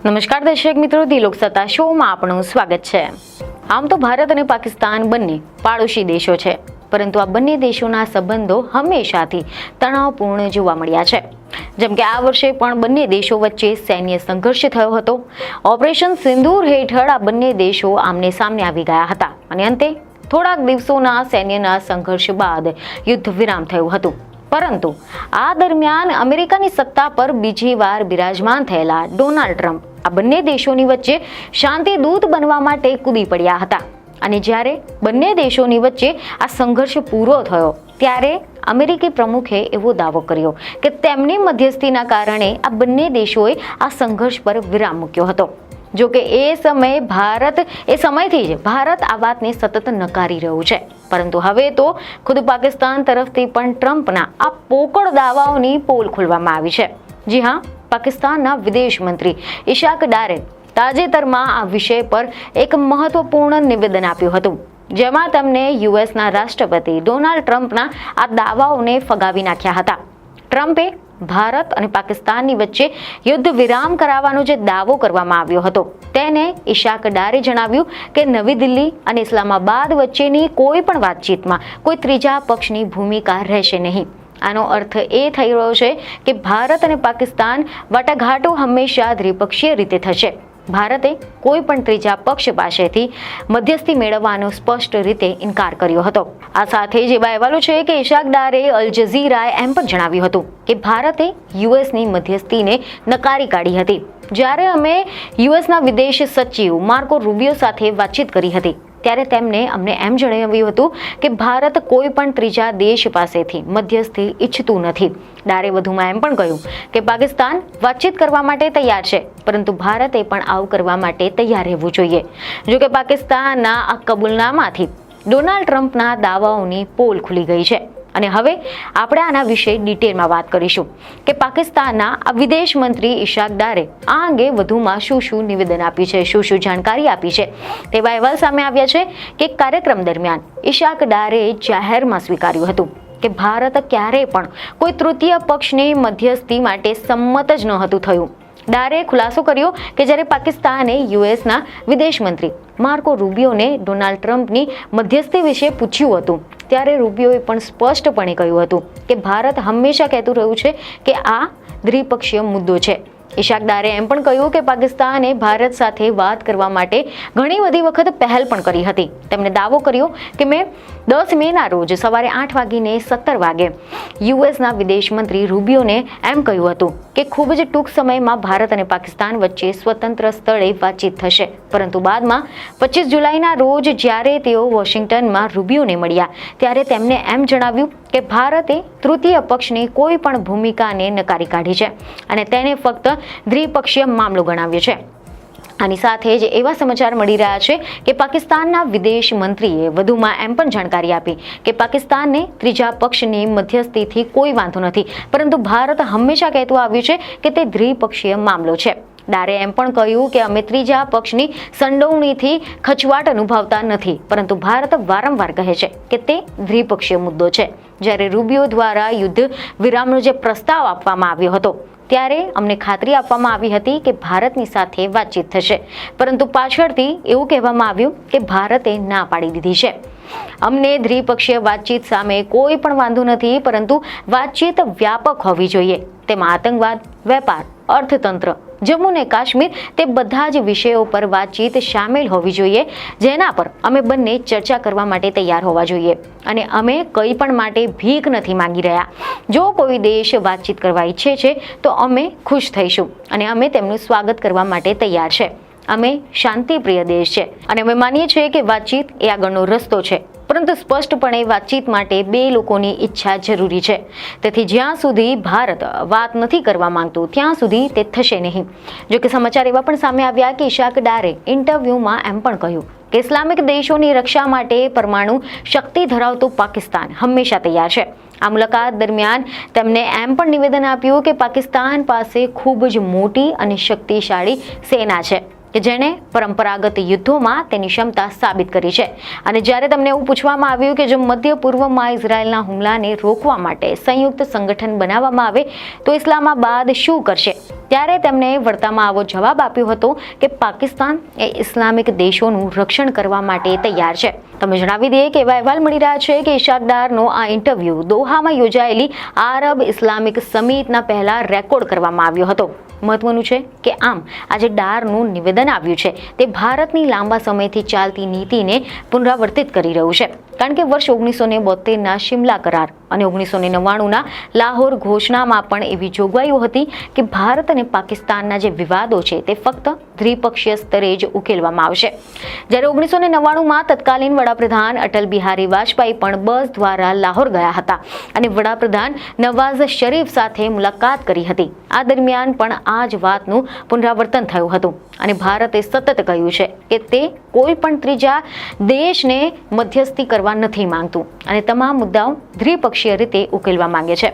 નમસ્કાર દર્શક મિત્રો, ધી લોકસત્તા શોમાં આપનું સ્વાગત છે। આમ તો ભારત અને પાકિસ્તાન બંને પાડોશી દેશો છે, પરંતુ આ બંને દેશોના સંબંધો હંમેશાથી તણાવપૂર્ણ જોવા મળ્યા છે। જેમ કે આ વર્ષે પણ બંને દેશો વચ્ચે સૈન્ય સંઘર્ષ થયો હતો। ઓપરેશન સિંદૂર હેઠળ આ બંને દેશો આમને સામને આવી ગયા હતા અને અંતે થોડાક દિવસોના સૈન્યના સંઘર્ષ બાદ યુદ્ધ વિરામ થયું હતું। પરંતુ આ દરમિયાન અમેરિકાની સત્તા પર બીજી વાર બિરાજમાન થયેલા ડોનાલ્ડ ટ્રમ્પ આ બંને દેશોની વચ્ચે શાંતિ દૂત બનવા માટે કૂદી પડ્યા હતા અને જ્યારે બંને દેશોની વચ્ચે આ સંઘર્ષ પૂરો થયો ત્યારે અમેરિકી પ્રમુખે એવો દાવો કર્યો કે તેમની મધ્યસ્થીના કારણે આ બંને દેશોએ આ સંઘર્ષ પર વિરામ મૂક્યો હતો। જો કે એ સમયથી જ ભારત આ વાતને સતત નકારી રહ્યું છે, પરંતુ હવે તો ખુદ પાકિસ્તાન તરફથી પણ ટ્રમ્પના આ પોકળ દાવાઓની પોલ ખોલવામાં આવી છે। જી હા, પાકિસ્તાનના વિદેશ મંત્રી ઇશાક ડારે તાજેતરમાં આ વિષય પર એક મહત્વપૂર્ણ નિવેદન આપ્યું હતું, જેમાં તેમણે યુએસના રાષ્ટ્રપતિ ડોનાલ્ડ ટ્રમ્પના આ દાવાઓને ફગાવી નાખ્યા હતા। ટ્રમ્પે ભારત અને પાકિસ્તાનની વચ્ચે યુદ્ધ વિરામ કરાવવાનો જે દાવો કરવામાં આવ્યો હતો તેને ઇશાક ડારે જણાવ્યું કે નવી દિલ્હી અને ઇસ્લામાબાદ વચ્ચેની કોઈ પણ વાતચીતમાં કોઈ ત્રીજા પક્ષની ભૂમિકા રહેશે નહીં। આનો અર્થ એ થઈ રહ્યો છે કે ભારત અને પાકિસ્તાન વાટાઘાટો હંમેશા દ્વિપક્ષીય રીતે થશે। ભારતે કોઈ પણ ત્રીજા પક્ષ પાસેથી મધ્યસ્થી મેળવવાનો સ્પષ્ટ રીતે ઇનકાર કર્યો હતો। આ સાથે જ એવા અહેવાલો છે કે ઇશાક ડારે અલ જઝીરાએ એમ પણ જણાવ્યું હતું કે ભારતે યુએસની મધ્યસ્થીને નકારી કાઢી હતી। જ્યારે અમે યુએસના વિદેશ સચિવ માર્કો રૂબિયો સાથે વાતચીત કરી હતી ત્યારે તેમણે અમને એમ જણાવ્યું હતું કે ભારત કોઈ પણ ત્રીજા દેશ પાસેથી મધ્યસ્થી ઈચ્છતું નથી। ડારે વધુમાં એમ પણ કહ્યું કે પાકિસ્તાન વાતચીત કરવા માટે તૈયાર છે, પરંતુ ભારતે પણ આવું કરવા માટે તૈયાર રહેવું જોઈએ। જો કે પાકિસ્તાનના આ કબૂલનામાથી ડોનાલ્ડ ટ્રમ્પના દાવાઓની પોલ ખુલી ગઈ છે અને હવે આપણે આના વિશે ડિટેલમાં વાત કરીશું કે પાકિસ્તાનના આ વિદેશ મંત્રી ઇશાક ડારે આ અંગે વધુમાં શું નિવેદન આપ્યું છે, શું જાણકારી આપી છે। તેવા અહેવાલ સામે આવ્યા છે કે કાર્યક્રમ દરમિયાન ઇશાક ડારે જાહેરમાં સ્વીકાર્યું હતું કે ભારત ક્યારેય પણ કોઈ તૃતીય પક્ષની મધ્યસ્થી માટે સંમત જ નહોતું થયું। ડારે ખુલાસો કર્યો કે જ્યારે પાકિસ્તાને યુએસના વિદેશ મંત્રી માર્કો રૂબિયોને ડોનાલ્ડ ટ્રમ્પની મધ્યસ્થી વિશે પૂછ્યું હતું ત્યારે રૂબિયોએ પણ સ્પષ્ટપણે કહ્યું હતું કે ભારત હંમેશા કહેતું રહ્યું છે કે આ દ્વિપક્ષીય મુદ્દો છે। ઇશાક ડારે એમ પણ કહ્યું કે પાકિસ્તાને ભારત સાથે વાત કરવા માટે ઘણી બધી વખત પહેલ પણ કરી હતી। તેમણે દાવો કર્યો કે મેં 10 મેના રોજ સવારે 8:17 યુએસના વિદેશ મંત્રી રૂબિયોને એમ કહ્યું હતું કે ખૂબ જ ટૂંક સમયમાં ભારત અને પાકિસ્તાન વચ્ચે સ્વતંત્ર સ્થળે વાતચીત થશે, પરંતુ બાદમાં 25 જુલાઈના રોજ જ્યારે તેઓ વોશિંગ્ટનમાં રૂબિયોને મળ્યા ત્યારે તેમણે એમ જણાવ્યું કે ભારતે તૃતીય પક્ષની કોઈ પણ ભૂમિકાને નકારી કાઢી છે અને તેને ફક્ત દ્વિપક્ષીય મામલો ગણાવ્યો છે। આની સાથે જ એવા સમાચાર મળી રહ્યા છે કે પાકિસ્તાનના વિદેશ મંત્રીએ વધુમાં એમ પણ જાણકારી આપી કે પાકિસ્તાનને ત્રીજા પક્ષની મધ્યસ્થીથી કોઈ વાંધો નથી, પરંતુ ભારત હંમેશા કહેતું આવ્યું છે કે તે દ્વિપક્ષીય મામલો છે। ડારે એમ પણ કહ્યું કે અમે ત્રીજા પક્ષની સંડોવણીથી ખચવાટ અનુભવતા નથી, પરંતુ ભારત વારંવાર કહે છે કે તે દ્વિપક્ષીય મુદ્દો છે। જ્યારે રૂબિયો દ્વારા યુદ્ધ વિરામનો જે પ્રસ્તાવ આપવામાં આવ્યો હતો ત્યારે અમને ખાતરી આપવામાં આવી હતી કે ભારતની સાથે વાતચીત થશે, પરંતુ પાછળથી એવું કહેવામાં આવ્યું કે ભારતે ના પાડી દીધી છે। અમને દ્વિપક્ષીય વાતચીત સામે કોઈ પણ વાંધો નથી, પરંતુ વાતચીત વ્યાપક હોવી જોઈએ। તેમાં આતંકવાદ, વેપાર, અર્થતંત્ર, જમ્મુ અને કાશ્મીર તે બધા જ વિષયો પર વાતચીત સામેલ હોવી જોઈએ, જેના પર અમે બંને ચર્ચા કરવા માટે તૈયાર હોવા જોઈએ અને અમે કંઈ પણ માટે ભીખ નથી માંગી રહ્યા। જો કોઈ દેશ વાતચીત કરવા ઈચ્છે છે તો અમે ખુશ થઈશું અને અમે તેમનું સ્વાગત કરવા માટે તૈયાર છે। અમે શાંતિપ્રિય દેશ છે અને અમે માનીએ છીએ કે વાતચીત એ આગળનો રસ્તો છે, પરંતુ સ્પષ્ટપણે વાતચીત માટે બે લોકોની ઈચ્છા જરૂરી છે। તેથી જ્યાં સુધી ભારત વાત નથી કરવા માંગતું ત્યાં સુધી તે થશે નહીં। જો કે સમાચાર એવા પણ સામે આવ્યા કે ઇશાક ડારે ઇન્ટરવ્યુમાં એમ પણ કહ્યું કે ઇસ્લામિક દેશોની રક્ષા માટે પરમાણુ શક્તિ ધરાવતું પાકિસ્તાન હંમેશા તૈયાર છે। આ મુલાકાત દરમિયાન તેમણે એમ પણ નિવેદન આપ્યું કે પાકિસ્તાન પાસે ખૂબ જ મોટી અને શક્તિશાળી સેના છે કે જેણે પરંપરાગત યુદ્ધોમાં તેની ક્ષમતા સાબિત કરી છે. અને જ્યારે તમને એવું પૂછવામાં આવ્યું કે જો મધ્ય પૂર્વમાં ઇઝરાયલના હુમલાને રોકવા માટે સંયુક્ત સંગઠન બનાવવામાં આવે તો ઇસ્લામાબાદ શું કરશે, ત્યારે તેમણે વળતામાં આવો જવાબ આપ્યો હતો કે પાકિસ્તાન એ ઇસ્લામિક દેશોનું રક્ષણ કરવા માટે તૈયાર છે. તમે જણાવી દઈએ કે એવા અહેવાલ મળી રહ્યા છે કે ઇશાક ડારનો આ ઇન્ટરવ્યૂ દોહામાં યોજાયેલી આરબ ઇસ્લામિક સમિટના પહેલા રેકોર્ડ કરવામાં આવ્યો હતો. મહત્વનું છે કે આમ આજે ડારનું નિવેદન આવ્યું છે તે ભારતની લાંબા સમયથી ચાલતી નીતિને પુનરાવર્તિત કરી રહ્યું છે. કારણ કે વર્ષ 1972ના શિમલા કરાર અને 1999ના લાહોર ઘોષણામાં પણ એવી જોગવાઈઓ હતી કે ભારત અને પાકિસ્તાનના જે વિવાદો છે તે ફક્ત દ્વિપક્ષીય સ્તરે જ ઉકેલવામાં આવશે. જ્યારે 1999માં તત્કાલીન વડાપ્રધાન અટલ બિહારી વાજપેયી પણ બસ દ્વારા લાહોર ગયા હતા અને વડાપ્રધાન નવાઝ શરીફ સાથે મુલાકાત કરી હતી. આ દરમિયાન પણ આ જ વાતનું પુનરાવર્તન થયું હતું અને ભારતે સતત કહ્યું છે કે તે કોઈ પણ ત્રીજા દેશને મધ્યસ્થી કરવા નથી માંગતું અને તમામ મુદ્દાઓ દ્વિપક્ષીય રીતે ઉકેલવા માંગે છે.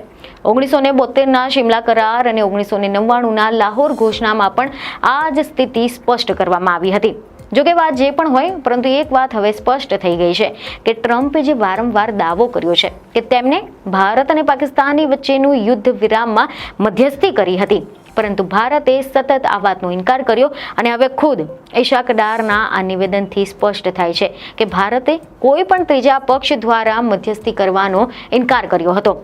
1972ના શિમલા કરાર અને 1999ના લાહોર ઘોષણામાં પણ આ જ સ્થિતિ સ્પષ્ટ કરવામાં આવી હતી. જોકે વાત જે પણ હોય, પરંતુ એક વાત હવે સ્પષ્ટ થઈ ગઈ છે કે ટ્રમ્પે જે વારંવાર દાવો કર્યો છે કે તેમને ભારત અને પાકિસ્તાનની વચ્ચેનું યુદ્ધ વિરામમાં મધ્યસ્થી કરી હતી, પરંતુ ભારતે સતત આ વાતનો ઇનકાર કર્યો અને હવે ખુદ ઇશાક ડારના આ નિવેદનથી સ્પષ્ટ થાય છે કે ભારતે કોઈ પણ ત્રીજા પક્ષ દ્વારા મધ્યસ્થી કરવાનો ઇનકાર કર્યો હતો.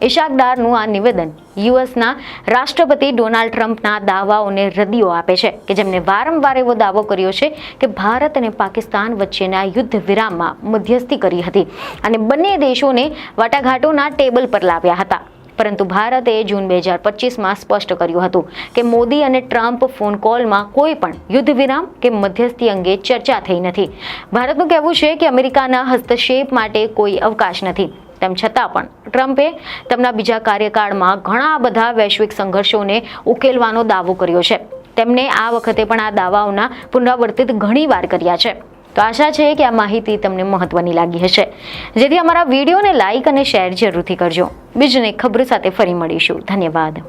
ઇશાક ડારનું આ નિવેદન યુએસના રાષ્ટ્રપતિ ડોનાલ્ડ ટ્રમ્પના દાવાઓને રદિયો આપે છે કે જેમને વારંવાર એવો દાવો કર્યો છે કે ભારત અને પાકિસ્તાન વચ્ચેના યુદ્ધ વિરામમાં મધ્યસ્થી કરી હતી અને બંને દેશોને વાટાઘાટોના ટેબલ પર લાવ્યા હતા. પરંતુ ભારતે જૂન 2025માં સ્પષ્ટ કર્યું હતું કે મોદી અને ટ્રમ્પ ફોન કોલમાં કોઈ પણ યુદ્ધ વિરામ કે મધ્યસ્થી અંગે ચર્ચા થઈ નથી. ભારતનું કહેવું છે કે અમેરિકાના હસ્તક્ષેપ માટે કોઈ અવકાશ નથી. તેમ છતાં પણ ટ્રમ્પે તેમના બીજા કાર્યકાળમાં ઘણા બધા વૈશ્વિક સંઘર્ષોને ઉકેલવાનો દાવો કર્યો છે. તેમણે આ વખતે પણ આ દાવાઓના પુનરાવર્તિત ઘણીવાર કર્યા છે. તો આશા છે કે આ માહિતી તમને મહત્વની લાગી હશે, જેથી અમારા વિડીયોને લાઇક અને શેર જરૂરથી કરજો. બીજને ખબર સાથે ફરી મળીશું. ધન્યવાદ.